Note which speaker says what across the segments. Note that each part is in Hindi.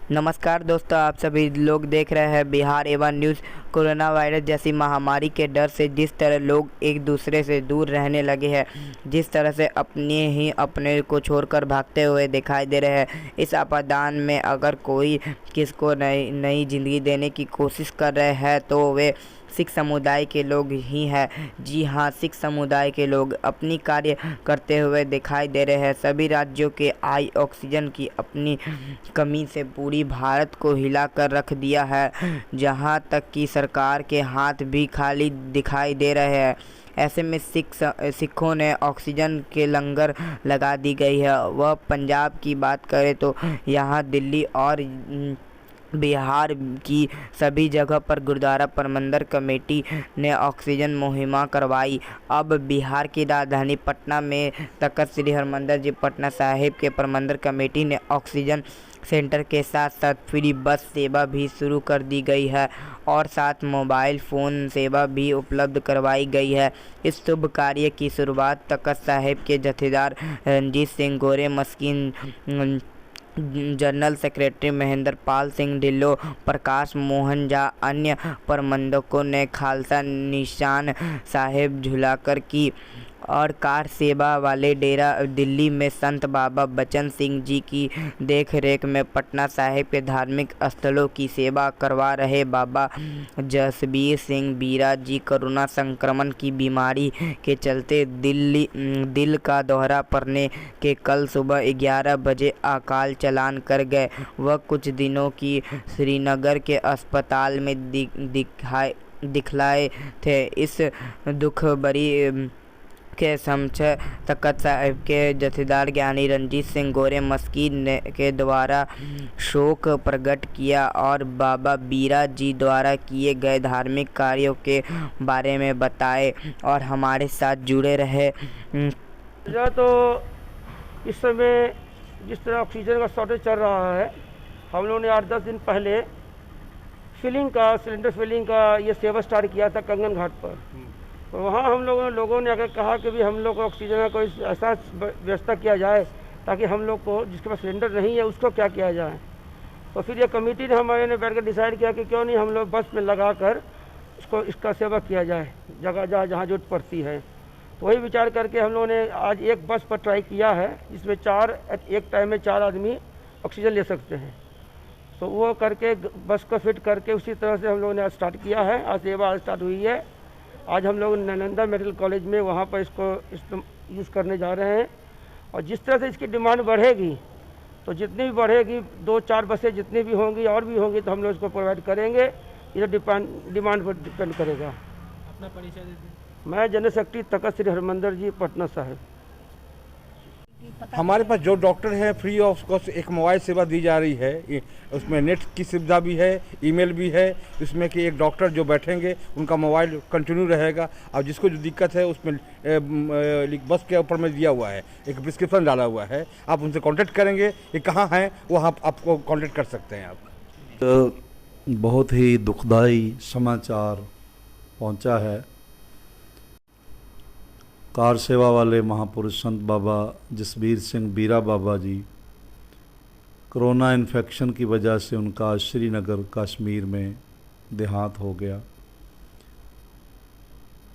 Speaker 1: नमस्कार दोस्तों, आप सभी लोग देख रहे हैं बिहार एवन न्यूज़। कोरोना वायरस जैसी महामारी के डर से जिस तरह लोग एक दूसरे से दूर रहने लगे हैं, जिस तरह से अपने को छोड़कर भागते हुए दिखाई दे रहे हैं, इस आपादान में अगर कोई किसको नई ज़िंदगी देने की कोशिश कर रहे हैं तो वे सिख समुदाय के लोग ही हैं। जी हाँ, सिख समुदाय के लोग अपनी कार्य करते हुए दिखाई दे रहे हैं। सभी राज्यों के आई ऑक्सीजन की अपनी कमी से पूरी भारत को हिला कर रख दिया है, जहां तक कि सरकार के हाथ भी खाली दिखाई दे रहे हैं। ऐसे में सिखों ने ऑक्सीजन के लंगर लगा दी गई है। वह पंजाब की बात करें तो यहाँ दिल्ली और बिहार की सभी जगह पर गुरुद्वारा प्रबंधन कमेटी ने ऑक्सीजन मुहिम करवाई। अब बिहार की राजधानी पटना में तख्त श्री हरमंदिर जी पटना साहिब के प्रबंधन कमेटी ने ऑक्सीजन सेंटर के साथ साथ फ्री बस सेवा भी शुरू कर दी गई है और साथ मोबाइल फ़ोन सेवा भी उपलब्ध करवाई गई है। इस शुभ कार्य की शुरुआत तख्त साहिब के जथेदार रणजीत सिंह गोरे, मस्किन जनरल सेक्रेटरी महेंद्र पाल सिंह ढिल्लों, प्रकाश मोहन झा, अन्य प्रबंधकों ने खालसा निशान साहिब झुलाकर की और कार सेवा वाले डेरा दिल्ली में संत बाबा बचन सिंह जी की देखरेख में पटना साहिब के धार्मिक स्थलों की सेवा करवा रहे बाबा जसबीर सिंह बीरा जी कोरोना संक्रमण की बीमारी के चलते दिल का दौरा पड़ने के कल सुबह 11 बजे अकाल चलान कर गए। वह कुछ दिनों की श्रीनगर के अस्पताल में दिखलाए थे। इस दुख भरी के समक्ष तख्त साहिब के जथेदार ज्ञानी रणजीत सिंह गोरे मस्किन के द्वारा शोक प्रकट किया और बाबा बीरा जी द्वारा किए गए धार्मिक कार्यों के बारे में बताए और हमारे साथ जुड़े रहे।
Speaker 2: तो इस समय जिस तरह ऑक्सीजन का शॉर्टेज चल रहा है, हम लोगों ने 8-10 दिन पहले सिलेंडर फिलिंग का ये सेवा स्टार्ट किया था कंगन घाट पर। तो वहाँ हम लोगों ने अगर कहा कि भी हम लोग को ऑक्सीजन का कोई ऐसा व्यवस्था किया जाए ताकि हम लोग को जिसके पास सिलेंडर नहीं है उसको क्या किया जाए। तो फिर ये कमेटी ने हमारे ने बैठ कर डिसाइड किया कि क्यों नहीं हम लोग बस में लगा कर इसका सेवा किया जाए जगह जहाँ जरूरत पड़ती है। तो वही विचार करके हम लोगों ने आज एक बस पर ट्राई किया है जिसमें एक टाइम में 4 आदमी ऑक्सीजन ले सकते हैं। तो वो करके बस को फिट करके उसी तरह से हम लोगों ने आज स्टार्ट किया है। आज सेवा आज स्टार्ट हुई है। आज हम लोग नालंदा मेडिकल कॉलेज में वहाँ पर इसको यूज़ करने जा रहे हैं और जिस तरह से इसकी डिमांड बढ़ेगी तो जितनी भी बढ़ेगी 2-4 बसें जितनी भी होंगी और भी होंगी तो हम लोग इसको प्रोवाइड करेंगे। ये डिमांड पर डिपेंड करेगा।
Speaker 3: अपना परिचय दे दें।
Speaker 2: मैं जनरल सेक्रेटरी तख्त श्री हरमंदिर जी पटना साहिब।
Speaker 4: हमारे पास जो डॉक्टर हैं फ्री ऑफ कॉस्ट एक मोबाइल सेवा दी जा रही है। उसमें नेट की सुविधा भी है, ईमेल भी है। इसमें कि एक डॉक्टर जो बैठेंगे उनका मोबाइल कंटिन्यू रहेगा और जिसको जो दिक्कत है उसमें बस के ऊपर में दिया हुआ है, एक प्रिस्क्रिप्शन डाला हुआ है। आप उनसे कांटेक्ट करेंगे, ये कहाँ हैं वो आपको कांटेक्ट कर सकते हैं आप।
Speaker 5: तो बहुत ही दुखदाई समाचार पहुंचा है। कार सेवा वाले महापुरुष संत बाबा जसबीर सिंह बीरा बाबा जी कोरोना इन्फेक्शन की वजह से उनका श्रीनगर कश्मीर में देहांत हो गया।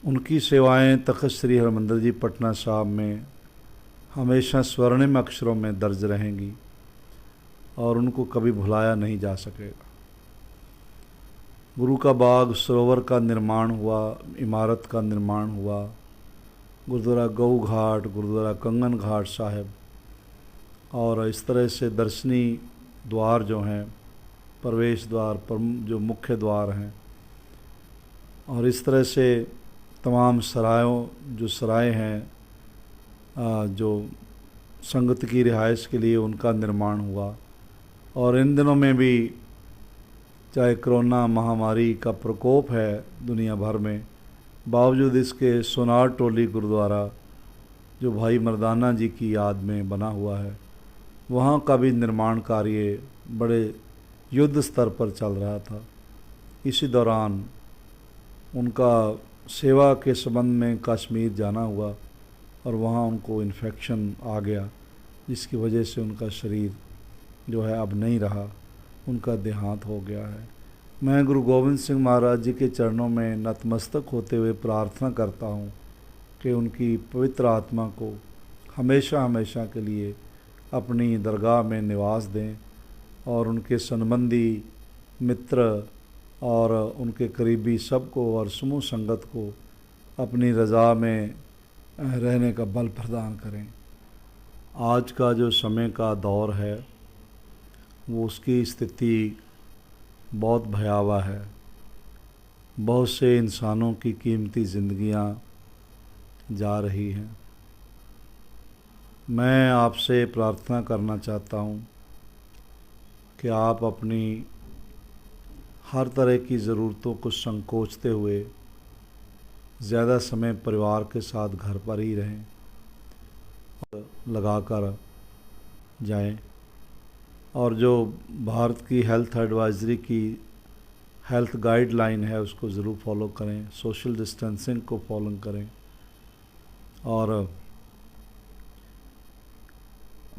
Speaker 5: उनकी सेवाएं तख्त श्री हरमंदिर जी पटना साहिब में हमेशा स्वर्णिम अक्षरों में दर्ज रहेंगी और उनको कभी भुलाया नहीं जा सकेगा। गुरु का बाग सरोवर का निर्माण हुआ, इमारत का निर्माण हुआ, गुरुद्वारा गऊ घाट, गुरुद्वारा कंगन घाट साहिब और इस तरह से दर्शनी द्वार जो हैं, प्रवेश द्वार पर जो मुख्य द्वार हैं और इस तरह से तमाम सराय हैं जो संगत की रिहाइश के लिए उनका निर्माण हुआ। और इन दिनों में भी चाहे कोरोना महामारी का प्रकोप है दुनिया भर में, बावजूद इसके सोनार टोली गुरुद्वारा जो भाई मर्दाना जी की याद में बना हुआ है, वहाँ का भी निर्माण कार्य बड़े युद्ध स्तर पर चल रहा था। इसी दौरान उनका सेवा के संबंध में कश्मीर जाना हुआ और वहाँ उनको इन्फेक्शन आ गया, जिसकी वजह से उनका शरीर जो है अब नहीं रहा। उनका देहांत हो गया है। मैं गुरु गोविंद सिंह महाराज जी के चरणों में नतमस्तक होते हुए प्रार्थना करता हूँ कि उनकी पवित्र आत्मा को हमेशा हमेशा के लिए अपनी दरगाह में निवास दें और उनके संबंधी मित्र और उनके करीबी सबको और समूह संगत को अपनी रज़ा में रहने का बल प्रदान करें। आज का जो समय का दौर है वो उसकी स्थिति बहुत भयावह है। बहुत से इंसानों की कीमती ज़िंदगियां जा रही हैं। मैं आपसे प्रार्थना करना चाहता हूं कि आप अपनी हर तरह की ज़रूरतों को संकोचते हुए ज़्यादा समय परिवार के साथ घर पर ही रहें और लगाकर जाएं। और जो भारत की हेल्थ एडवाइजरी की हेल्थ गाइडलाइन है उसको ज़रूर फॉलो करें, सोशल डिस्टेंसिंग को फॉलो करें। और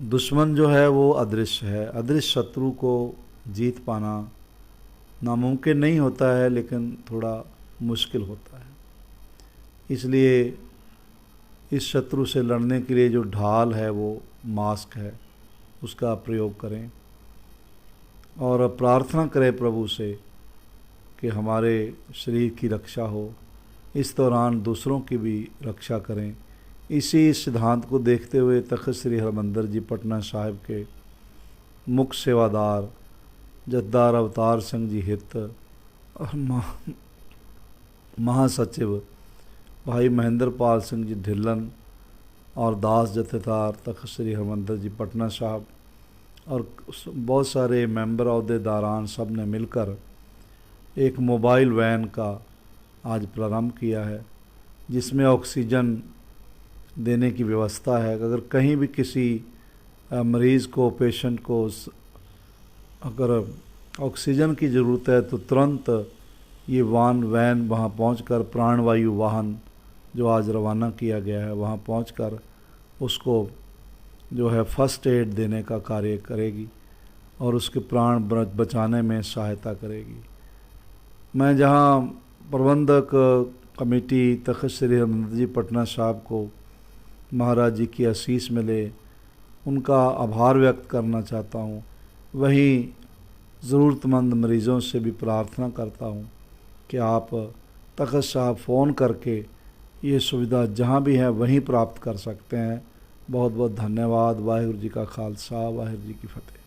Speaker 5: दुश्मन जो है वो अदृश्य है। अदृश्य शत्रु को जीत पाना नामुमकिन नहीं होता है, लेकिन थोड़ा मुश्किल होता है। इसलिए इस शत्रु से लड़ने के लिए जो ढाल है वो मास्क है, उसका प्रयोग करें और प्रार्थना करें प्रभु से कि हमारे शरीर की रक्षा हो, इस दौरान दूसरों की भी रक्षा करें। इसी सिद्धांत को देखते हुए तख़्त श्री हरमंदिर जी पटना साहिब के मुख्य सेवादार जथेदार अवतार सिंह जी हित और महासचिव भाई महेंद्र पाल सिंह जी ढिल्लन और दास जथेदार तख़्त श्री हरमंदिर जी पटना साहब और बहुत सारे मेंबर अहदेदारान सब ने मिलकर एक मोबाइल वैन का आज प्रारंभ किया है, जिसमें ऑक्सीजन देने की व्यवस्था है। अगर कहीं भी किसी मरीज़ को, पेशेंट को अगर ऑक्सीजन की ज़रूरत है तो तुरंत ये वैन वहाँ पहुंचकर प्राणवायु वाहन जो आज रवाना किया गया है वहाँ पहुंचकर उसको जो है फर्स्ट एड देने का कार्य करेगी और उसके प्राण बचाने में सहायता करेगी। मैं जहाँ प्रबंधक कमेटी तख़्त श्री हरमंदिर जी पटना साहब को महाराज जी की आशीष मिले, उनका आभार व्यक्त करना चाहता हूँ, वहीं ज़रूरतमंद मरीज़ों से भी प्रार्थना करता हूँ कि आप तख़्त साहब फ़ोन करके ये सुविधा जहाँ भी है वहीं प्राप्त कर सकते हैं। बहुत बहुत धन्यवाद। वाहिगुरू जी का खालसा, वाहिगुरू जी की फतेह।